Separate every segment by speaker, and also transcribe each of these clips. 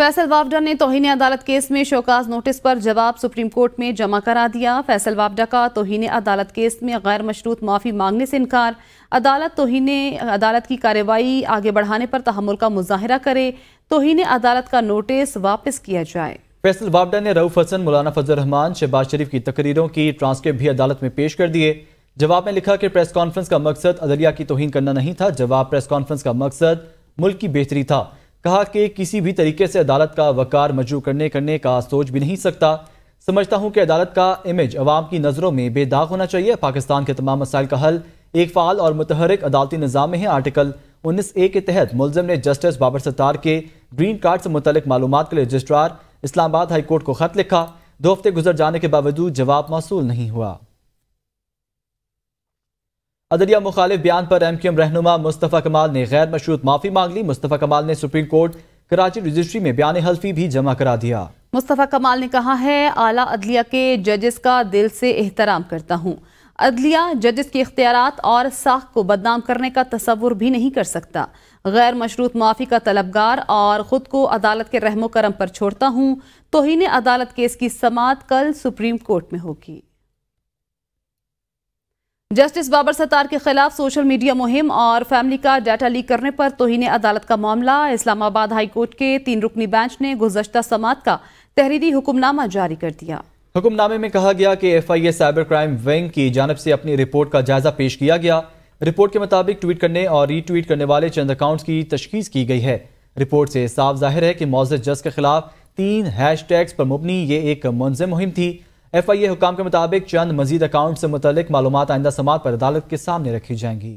Speaker 1: فیصل وافڈا نے توہین عدالت کیس میں شوکاز نوٹس پر جواب سپریم کورٹ میں جمع کرا دیا۔ فیصل وافڈا کا توہین عدالت کیس میں غیر مشروط معافی مانگنے سے انکار۔ عدالت توہین عدالت کی کارروائی آگے بڑھانے پر تحمل کا مظاہرہ کرے، توہین عدالت کا نوٹس واپس کیا جائے۔
Speaker 2: فیصل وافڈا نے رؤف حسن، مولانا فضل الرحمان، شہباز شریف کی تقریروں کی ٹرانسکرپٹ بھی عدالت میں پیش کر دیے۔ جواب میں لکھا کہ پریس کانفرنس کا مقصد عدلیہ کی توہین کرنا نہیں تھا، جواب پریس کانفرنس کا مقصد ملک کی بہتری تھا۔ کہا کہ کسی بھی طریقے سے عدالت کا وقار مجروح کرنے کا سوچ بھی نہیں سکتا۔ سمجھتا ہوں کہ عدالت کا امیج عوام کی نظروں میں بے داغ ہونا چاہیے۔ پاکستان کے تمام مسائل کا حل ایک فعال اور متحرک عدالتی نظام میں ہے۔ آرٹیکل 19A کے تحت ملزم نے جسٹس بابر ستار کے گرین کارڈ سے متعلق معلومات کے لیے رجسٹرار اسلام آباد ہائی کورٹ کو خط لکھا۔ 2 ہفتے گزر جانے کے باوجود جواب موصول نہیں ہوا۔ عدلیہ مخالف بیان پر MQM رہنما مصطفیٰ کمال نے غیر مشروط معافی مانگ لی۔ مصطفیٰ کمال نے سپریم کورٹ کراچی رجسٹری میں بیان حلفی بھی جمع کرا دیا۔
Speaker 1: مصطفیٰ کمال نے کہا ہے، اعلیٰ عدلیہ کے ججز کا دل سے احترام کرتا ہوں۔ عدلیہ ججز کے اختیارات اور ساکھ کو بدنام کرنے کا تصور بھی نہیں کر سکتا۔ غیر مشروط معافی کا طلبگار اور خود کو عدالت کے رحم و کرم پر چھوڑتا ہوں۔ توہین عدالت کیس کی سماعت کل سپریم کورٹ میں ہوگی۔ جسٹس بابر ستار کے خلاف سوشل میڈیا مہم اور فیملی کا ڈیٹا لیک کرنے پر توہین عدالت کا معاملہ۔ اسلام آباد ہائی کورٹ کے 3 رکنی بینچ نے گزشتہ سماعت کا تحریری حکم نامہ جاری کر دیا۔
Speaker 2: حکم نامے میں کہا گیا کہ FIA سائبر کرائم ونگ کی جانب سے اپنی رپورٹ کا جائزہ پیش کیا گیا۔ رپورٹ کے مطابق ٹویٹ کرنے اور ری ٹویٹ کرنے والے چند اکاؤنٹس کی تشخیص کی گئی ہے۔ رپورٹ سے صاف ظاہر ہے کہ معزز جج کے خلاف 3 ہیش ٹیگز پر مبنی یہ ایک منظم مہم تھی۔ FIA حکام کے مطابق چند مزید اکاؤنٹ سے متعلق معلومات آئندہ سماعت پر عدالت کے سامنے رکھی جائیں گی۔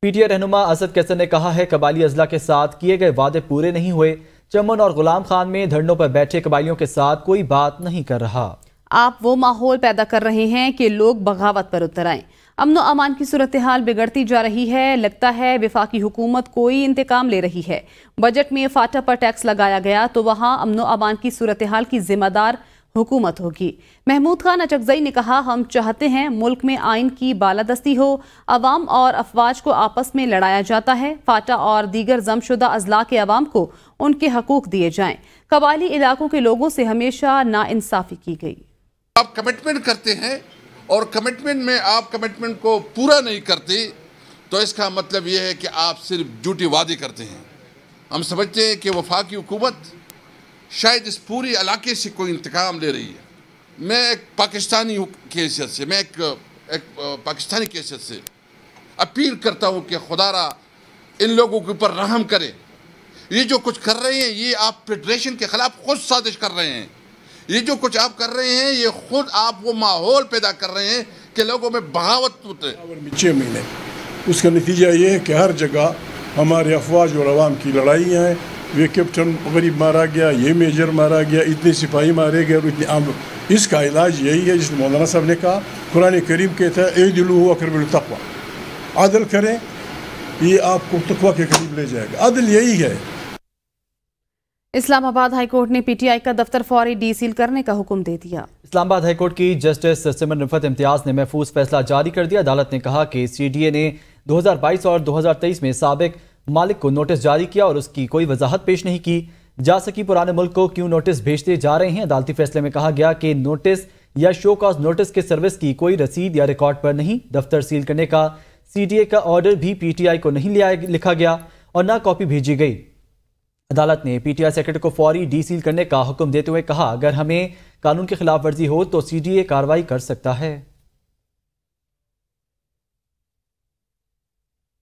Speaker 2: PTI رہنما اسد کیسر نے کہا ہے، قبائلی اضلاع کے ساتھ کیے گئے وعدے پورے نہیں ہوئے۔ چمن اور غلام خان میں دھرنوں پر بیٹھے قبائلیوں کے ساتھ کوئی بات نہیں کر رہا۔
Speaker 1: آپ وہ ماحول پیدا کر رہے ہیں کہ لوگ بغاوت پر اتر آئیں۔ امن و امان کی صورتحال بگڑتی جا رہی ہے۔ لگتا ہے وفاقی حکومت کوئی انتقام لے رہی ہے۔ بجٹ میں فاٹا پر ٹیکس لگایا گیا تو وہاں امن و امان کی صورتحال کی ذمہ دار حکومت ہوگی۔ محمود خان اچکزئی نے کہا، ہم چاہتے ہیں ملک میں آئین کی بالادستی ہو، عوام اور افواج کو آپس میں لڑایا جاتا ہے۔ فاٹا اور دیگر ضم شدہ اضلاع کے عوام کو ان کے حقوق دیے جائیں۔ قبائلی علاقوں کے لوگوں سے ہمیشہ ناانصافی کی گئی۔
Speaker 3: آپ کمٹمنٹ کرتے ہیں اور کمٹمنٹ میں آپ کمٹمنٹ کو پورا نہیں کرتے تو اس کا مطلب یہ ہے کہ آپ صرف جھوٹے وعدے کرتے ہیں۔ ہم سمجھتے ہیں کہ وفاقی حکومت شاید اس پوری علاقے سے کوئی انتقام لے رہی ہے۔ میں ایک پاکستانی کی حیثیت سے پاکستانی کی حیثیت سے اپیل کرتا ہوں کہ خدا را ان لوگوں کے اوپر رحم کرے۔ یہ جو کچھ کر رہے ہیں یہ آپ فیڈریشن کے خلاف خود سازش کر رہے ہیں۔ یہ جو کچھ آپ کر رہے ہیں یہ خود آپ وہ ماحول پیدا کر رہے ہیں کہ لوگوں میں بغاوت ہوتے ہیں۔
Speaker 4: 6 مہینے اس کا نتیجہ یہ ہے کہ ہر جگہ ہمارے افواج اور عوام کی لڑائیاں ہیں۔ یہ کیپٹن غریب مارا گیا، یہ میجر مارا گیا، اتنے سپاہی مارے گئے اور اتنے عام۔ اس کا علاج یہی ہے جس مولانا صاحب نے کہا، قرآن کریم کہتا ہے اعدلوا اقرب للتقوی، عدل کریں یہ آپ کو تقوی کے قریب لے جائے گا۔ عدل یہی ہے۔
Speaker 1: اسلام آباد ہائی کورٹ نے PTI کا دفتر فوری ڈی سیل کرنے کا حکم دے دیا۔
Speaker 2: اسلام آباد ہائی کورٹ کی جسٹس سمن رفعت امتیاز نے محفوظ فیصلہ جاری کر دیا۔ عدالت نے کہا کہ CDA نے 2022 اور 2023 میں سابق مالک کو نوٹس جاری کیا اور اس کی کوئی وضاحت پیش نہیں کی جا سکی۔ پرانے ملک کو کیوں نوٹس بھیجتے جا رہے ہیں؟ عدالتی فیصلے میں کہا گیا کہ نوٹس یا شو کاز نوٹس کے سروس کی کوئی رسید یا ریکارڈ پر نہیں۔ دفتر سیل کرنے کا CDA کا آرڈر بھی PTI کو نہیں لکھا گیا اور نہ کاپی بھیجی گئی۔ عدالت نے PTI سیکرٹری کو فوری ڈی سیل کرنے کا حکم دیتے ہوئے کہا، اگر ہمیں قانون کی خلاف ورزی ہو تو CDA کارروائی کر سکتا ہے۔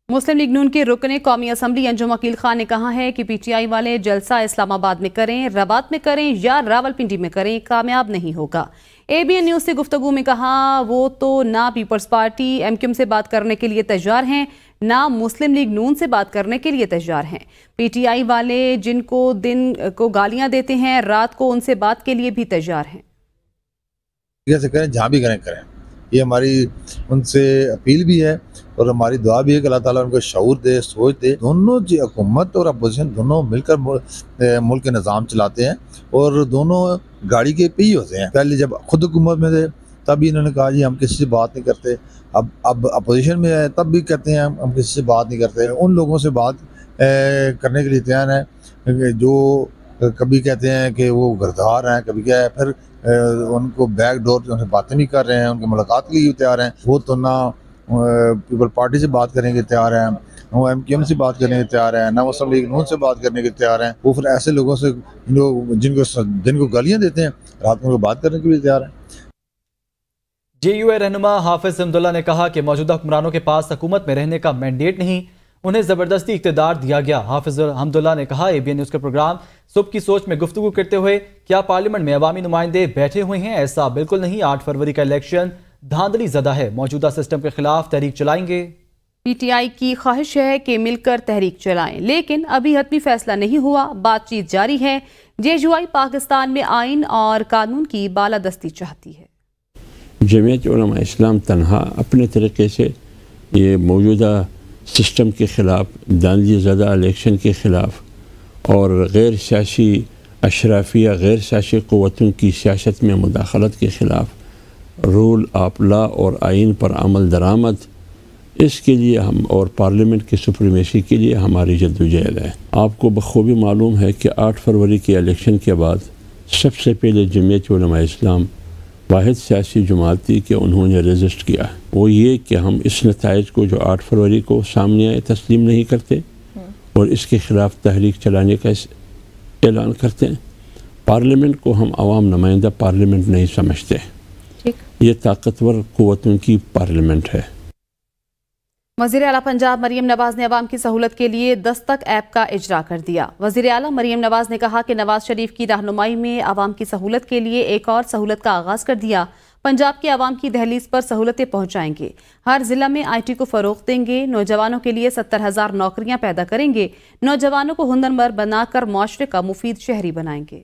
Speaker 1: مسلم لیگ نون کے رکن قومی اسمبلی انجم عقیل خان نے کہا ہے کہ PTI والے جلسہ اسلام آباد میں کریں، رباط میں کریں یا راولپنڈی میں کریں، کامیاب نہیں ہوگا۔ ABN نیوز سے گفتگو میں کہا، وہ تو نہ پیپلز پارٹی MQM سے بات کرنے کے لیے تیار ہیں نہ مسلم لیگ نون سے بات کرنے کے لیے تیار ہیں۔ PTI والے جن کو دن کو گالیاں دیتے ہیں رات کو ان سے بات کے لیے بھی تیار ہیں۔
Speaker 5: جیسے کریں جہاں بھی کریں یہ ہماری ان سے اپیل بھی ہے اور ہماری دعا بھی ہے کہ اللہ تعالیٰ ان کو شعور دے، سوچ دے۔ دونوں حکومت اور اپوزیشن دونوں مل کر ملک کے نظام چلاتے ہیں اور دونوں گاڑی کے پہیے ہوتے ہیں۔ پہلے جب خود حکومت میں تھے تب انہوں نے کہا جی ہم کسی سے بات نہیں کرتے، اب اپوزیشن میں ہے تب بھی کہتے ہیں ہم کسی سے بات نہیں کرتے۔ ان لوگوں سے بات کرنے کے لیے تیار ہیں، جو کبھی کہتے ہیں کہ وہ غدار ہیں، کبھی کیا ہے، پھر ان کو بیک ڈور سے ان سے باتیں نہیں کر رہے ہیں، ان کی ملاقات کے لیے تیار ہیں۔ وہ تو نہ پیپل پارٹی سے بات کرنے کے تیار ہیں، نہ وہ ایم کیو ایم سے بات کرنے کے تیار ہیں، نہ مسلم لیگ نون سے بات کرنے کے تیار ہیں۔ وہ پھر ایسے لوگوں سے جن کو گالیاں دیتے ہیں، رات میں بات کرنے کے لیے تیار ہیں۔
Speaker 2: جے یو اے رہنما حافظ حمداللہ نے کہا کہ موجودہ حکمرانوں کے پاس حکومت میں رہنے کا مینڈیٹ نہیں، انہیں زبردستی اقتدار دیا گیا۔ حافظ حمداللہ نے کہا ABN نیوز کے پروگرام صبح کی سوچ میں گفتگو کرتے ہوئے، کیا پارلیمنٹ میں عوامی نمائندے بیٹھے ہوئے ہیں؟ ایسا بالکل نہیں، 8 فروری کا الیکشن دھاندلی زدہ ہے، موجودہ سسٹم کے خلاف تحریک چلائیں گے۔
Speaker 1: PTI کی خواہش ہے کہ مل کر تحریک چلائیں، لیکن ابھی حتمی فیصلہ نہیں ہوا، بات چیت جاری ہے۔ JUI پاکستان میں آئین اور قانون کی بالادستی چاہتی ہے۔
Speaker 6: جمعیت علماء اسلام تنہا اپنے طریقے سے یہ موجودہ سسٹم کے خلاف، دھاندلی زدہ الیکشن کے خلاف اور غیر سیاسی اشرافیہ، غیر سیاسی قوتوں کی سیاست میں مداخلت کے خلاف رول آف لا اور آئین پر عمل درآمد، اس کے لیے ہم اور پارلیمنٹ کی سپریمیسی کے لیے ہماری جدوجہد ہے۔ آپ کو بخوبی معلوم ہے کہ 8 فروری کے الیکشن کے بعد سب سے پہلے جمعیت علماء اسلام واحد سیاسی جماعت تھی کہ انہوں نے رجسٹ کیا، وہ یہ کہ ہم اس نتائج کو جو 8 فروری کو سامنے آئے تسلیم نہیں کرتے اور اس کے خلاف تحریک چلانے کا اعلان کرتے ہیں۔ پارلیمنٹ کو ہم عوام نمائندہ پارلیمنٹ نہیں سمجھتے، یہ طاقتور قوتوں کی پارلیمنٹ ہے۔
Speaker 1: وزیر اعلیٰ پنجاب مریم نواز نے عوام کی سہولت کے لیے دستک ایپ کا اجرا کر دیا۔ وزیر اعلیٰ مریم نواز نے کہا کہ نواز شریف کی رہنمائی میں عوام کی سہولت کے لیے ایک اور سہولت کا آغاز کر دیا۔ پنجاب کے عوام کی دہلیز پر سہولتیں پہنچائیں گے، ہر ضلع میں IT کو فروغ دیں گے، نوجوانوں کے لیے 70,000 نوکریاں پیدا کریں گے، نوجوانوں کو ہنرمند بنا کر معاشرے کا مفید شہری بنائیں گے۔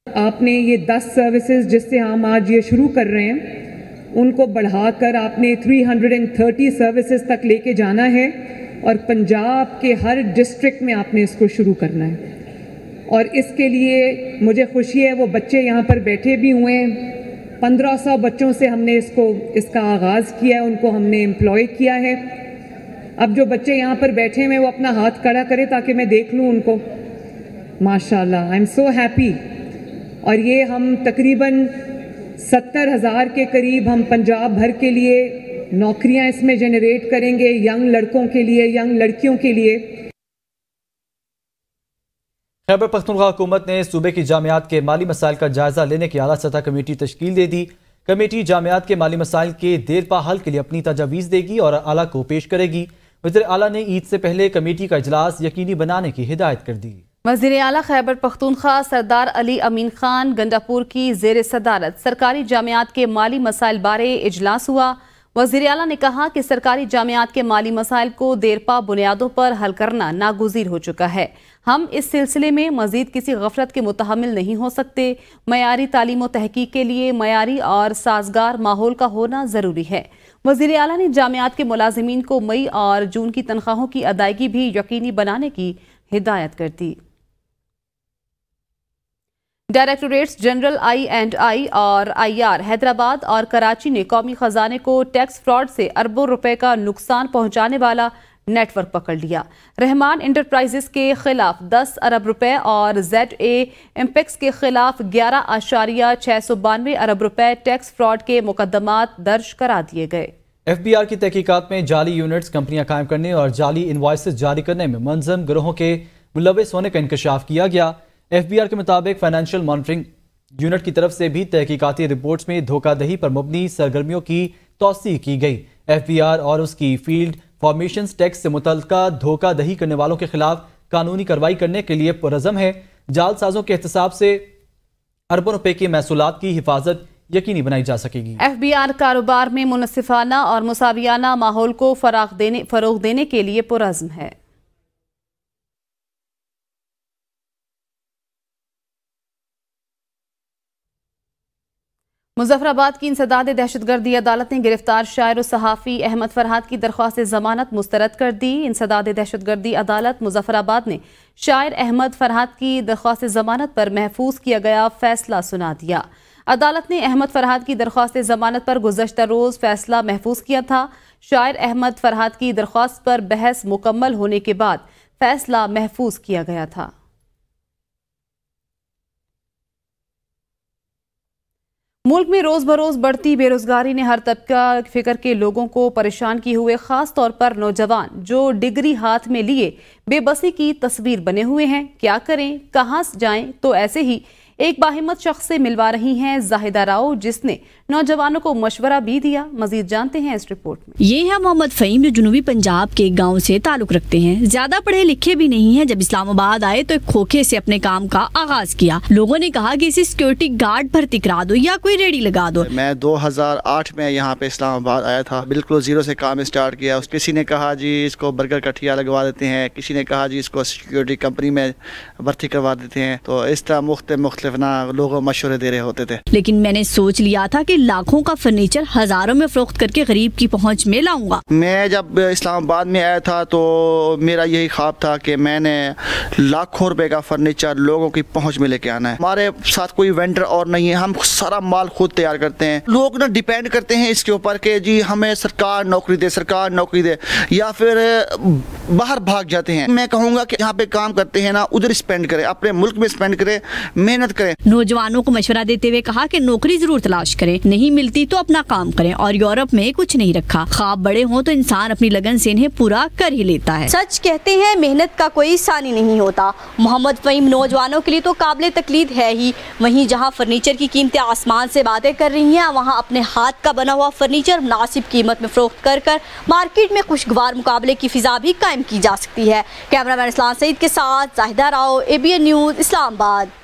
Speaker 7: آپ نے یہ 10 سروسز جس سے ہم آج یہ شروع کر رہے ہیں، ان کو بڑھا کر آپ نے 330 سروسز تک لے کے جانا ہے، اور پنجاب کے ہر ڈسٹرکٹ میں آپ نے اس کو شروع کرنا ہے۔ اور اس کے لیے مجھے خوشی ہے، وہ بچے یہاں پر بیٹھے بھی ہوئے ہیں، 1500 بچوں سے ہم نے اس کا آغاز کیا ہے، ان کو ہم نے امپلائی کیا ہے۔ اب جو بچے یہاں پر بیٹھے ہیں وہ اپنا ہاتھ کھڑا کرے تاکہ میں دیکھ لوں ان کو۔ ماشاءاللہ، آئی ایم سو ہیپی۔ اور یہ ہم تقریباً 70,000 کے قریب ہم پنجاب بھر کے لیے نوکریاں اس میں جنریٹ کریں گے، ینگ لڑکوں کے لیے، ینگ لڑکیوں کے لیے۔
Speaker 2: خیبر پختونخوا حکومت نے صوبے کی جامعات کے مالی مسائل کا جائزہ لینے کی اعلیٰ سطح کمیٹی تشکیل دے دی۔ کمیٹی جامعات کے مالی مسائل کے دیر پا حل کے لیے اپنی تجاویز دے گی اور اعلیٰ کو پیش کرے گی۔ وزیر اعلیٰ نے عید سے پہلے کمیٹی کا اجلاس یقینی بنانے کی ہدایت کر دی۔
Speaker 1: وزیر اعلیٰ خیبر پختونخوا سردار علی امین خان گنڈاپور کی زیر صدارت سرکاری جامعات کے مالی مسائل بارے اجلاس ہوا۔ وزیر اعلیٰ نے کہا کہ سرکاری جامعات کے مالی مسائل کو دیرپا بنیادوں پر حل کرنا ناگزیر ہو چکا ہے۔ ہم اس سلسلے میں مزید کسی غفلت کے متحمل نہیں ہو سکتے۔ معیاری تعلیم و تحقیق کے لیے معیاری اور سازگار ماحول کا ہونا ضروری ہے۔ وزیر اعلیٰ نے جامعات کے ملازمین کو مئی اور جون کی تنخواہوں کی ادائیگی بھی یقینی بنانے کی ہدایت کر دی۔ ڈائریکٹوریٹس جنرل I&I اور IR حیدرآباد اور کراچی نے قومی خزانے کو ٹیکس فراڈ سے اربوں روپے کا نقصان پہنچانے والا نیٹ ورک پکڑ لیا۔ رحمان انٹرپرائزز کے خلاف 10 ارب روپے اور ZA امپیکس کے خلاف 11.692 ارب روپے ٹیکس فراڈ کے مقدمات درج کرا دیے گئے۔
Speaker 2: FBR کی تحقیقات میں جعلی یونٹس کمپنیاں قائم کرنے اور جعلی انوائسز جاری کرنے میں منظم گروہوں کے ملوث ہونے کا انکشاف کیا گیا۔ FBR کے مطابق فائنینشیل مانیٹرنگ یونٹ کی طرف سے بھی تحقیقاتی رپورٹس میں دھوکہ دہی پر مبنی سرگرمیوں کی توثیق کی گئی۔ FBR اور اس کی فیلڈ فارمیشنز ٹیکس سے متعلقہ دھوکہ دہی کرنے والوں کے خلاف قانونی کارروائی کرنے کے لیے پرعزم ہے۔ جعل سازوں کے احتساب سے اربوں روپے کے محصولات کی حفاظت یقینی بنائی جا سکے گی۔
Speaker 1: FBR کاروبار میں منصفانہ اور مساویانہ ماحول کو فروغ دینے کے لیے پرعزم ہے۔ مظفر آباد کی انسداد دہشت گردی عدالت نے گرفتار شاعر و صحافی احمد فرحات کی درخواست ضمانت مسترد کر دی۔ انسداد دہشت گردی عدالت مظفر آباد نے شاعر احمد فرحات کی درخواست ضمانت پر محفوظ کیا گیا فیصلہ سنا دیا۔ عدالت نے احمد فرحات کی درخواست ضمانت پر گزشتہ روز فیصلہ محفوظ کیا تھا۔ شاعر احمد فرحات کی درخواست پر بحث مکمل ہونے کے بعد فیصلہ محفوظ کیا گیا تھا۔ ملک میں روز بروز بڑھتی بے روزگاری نے ہر طبقہ فکر کے لوگوں کو پریشان کیے ہوئے، خاص طور پر نوجوان جو ڈگری ہاتھ میں لیے بے بسی کی تصویر بنے ہوئے ہیں۔ کیا کریں، کہاں جائیں؟ تو ایسے ہی ایک باہمت شخص سے ملوا رہی ہیں زاہدہ راؤ، جس نے نوجوانوں کو مشورہ بھی دیا۔ مزید جانتے ہیں اس رپورٹ میں۔
Speaker 8: یہ ہے محمد فہیم، جو جنوبی پنجاب کے گاؤں سے تعلق رکھتے ہیں۔ زیادہ پڑھے لکھے بھی نہیں ہیں۔ جب اسلام آباد آئے تو ایک کھوکھے سے اپنے کام کا آغاز کیا۔ لوگوں نے کہا کہ اسے سیکیورٹی گارڈ بھرتی کرا دو یا کوئی ریڈی لگا دو۔
Speaker 9: میں 2008 میں یہاں پہ اسلام آباد آیا تھا، بالکل زیرو سے کام اسٹارٹ کیا۔ کسی نے کہا جی اس کو برگر کٹھیا لگوا دیتے ہیں، کسی نے کہا جی اس کو سیکیورٹی کمپنی میں بھرتی کروا دیتے ہیں، تو اس طرح مختلف نا لوگوں مشورے دے رہے ہوتے تھے۔
Speaker 8: لیکن میں نے سوچ لیا تھا کہ لاکھوں کا فرنیچر ہزاروں میں فروخت کر کے غریب کی پہنچ میں لاؤں گا۔
Speaker 9: میں جب اسلام آباد میں آیا تھا تو میرا یہی خواب تھا کہ میں نے لاکھوں روپے کا فرنیچر لوگوں کی پہنچ میں لے کے آنا ہے۔ ہمارے ساتھ کوئی وینڈر اور نہیں ہے، ہم سارا مال خود تیار کرتے ہیں۔ لوگ نا ڈیپینڈ کرتے ہیں اس کے اوپر کہ جی ہمیں سرکار نوکری دے، سرکار نوکری دے، یا پھر باہر بھاگ جاتے ہیں۔ میں کہوں گا کہ یہاں پہ کام کرتے ہیں نا، ادھر اسپینڈ کریں، اپنے ملک میں اسپینڈ کریں، محنت کریں۔
Speaker 8: نوجوانوں کو مشورہ دیتے ہوئے کہا کہ نوکری ضرور تلاش کریں، نہیں ملتی تو اپنا کام کریں، اور یورپ میں کچھ نہیں رکھا۔ خواب بڑے ہوں تو انسان اپنی لگن سے انہیں پورا کر ہی لیتا ہے۔
Speaker 10: سچ کہتے ہیں محنت کا کوئی ثانی نہیں ہوتا۔ محمد فہیم نوجوانوں کے لیے تو قابل تقلید ہے ہی۔ وہیں جہاں فرنیچر کی قیمتیں آسمان سے باتیں کر رہی ہیں، وہاں اپنے ہاتھ کا بنا ہوا فرنیچر مناسب قیمت میں فروخت کر مارکیٹ میں خوشگوار مقابلے کی فضا بھی قائم کی جا سکتی ہے۔ کیمرہ مین اسلام سعید کے ساتھ زاہدہ راؤ، ABN نیوز، اسلام آباد۔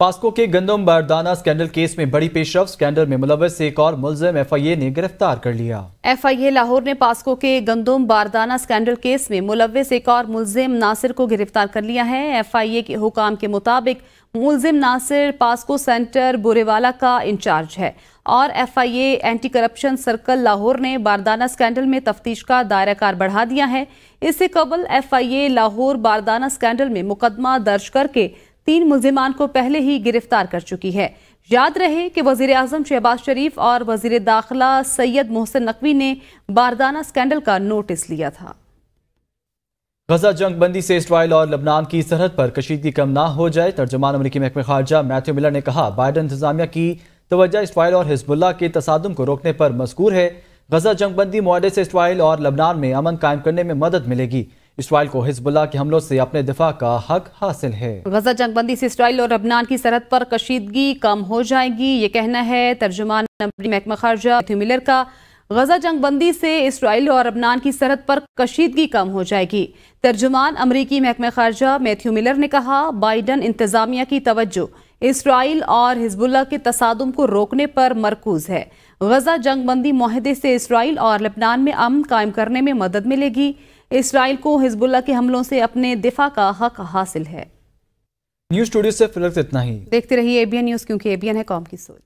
Speaker 2: پاسکو کے گندم بردانہ اسکینڈل کیس میں بڑی پیش رفت، اسکینڈل میں ملوث ایک اور ملزم FIA نے گرفتار کر لیا۔
Speaker 1: FIA لاہور نے پاسکو کے گندم باردانہ اسکینڈل کیس میں ملوث ایک اور ملزم ناصر کو گرفتار کر لیا ہے۔ FIA کے حکام کے مطابق ملزم ناصر پاسکو سینٹر بوریوالا کا انچارج ہے، اور FIA anti corruption circle Lahore نے باردانہ اسکینڈل میں تفتیش کا دائرہ کار بڑھا دیا ہے۔ اس سے قبل FIA لاہور باردانہ اسکینڈل میں مقدمہ درج کر کے 3 ملزمان کو پہلے ہی گرفتار کر چکی ہے۔ یاد رہے کہ وزیر اعظم شہباز شریف اور وزیر داخلہ سید محسن نقوی نے باردانہ اسکینڈل کا نوٹس لیا تھا۔
Speaker 2: غزہ جنگ بندی سے اسرائیل اور لبنان کی سرحد پر کشیدگی کم نہ ہو جائے۔ ترجمان امریکی محکمہ خارجہ میتھیو ملر نے کہا، بائیڈن انتظامیہ کی توجہ اسرائیل اور حزب اللہ کے تصادم کو روکنے پر مذکور ہے۔ غزہ جنگ بندی معاہدے سے اسرائیل اور لبنان میں امن قائم کرنے میں مدد ملے گی۔ اسرائیل کو حزب اللہ کے حملوں سے اپنے دفاع کا حق حاصل ہے۔
Speaker 1: غزہ جنگ بندی سے اسرائیل اور لبنان کی سرحد پر کشیدگی کم ہو جائے گی، یہ کہنا ہے ترجمان امریکی محکمہ خارجہ میتھیو ملر کا۔ غزہ جنگ بندی سے اسرائیل اور لبنان کی سرحد پر کشیدگی کم ہو جائے گی۔ ترجمان امریکی محکمہ خارجہ میتھیو ملر نے کہا، بائیڈن انتظامیہ کی توجہ اسرائیل اور حزب اللہ کے تصادم کو روکنے پر مرکوز ہے۔ غزہ جنگ بندی معاہدے سے اسرائیل اور لبنان میں امن قائم کرنے میں مدد ملے گی۔ اسرائیل کو حزب اللہ کے حملوں سے اپنے دفاع کا حق حاصل ہے۔
Speaker 2: نیوز اسٹوڈیو سے فی الوقت اتنا ہی۔
Speaker 1: دیکھتے رہیے ABN نیوز، کیونکہ ABN ہے قوم کی سوچ۔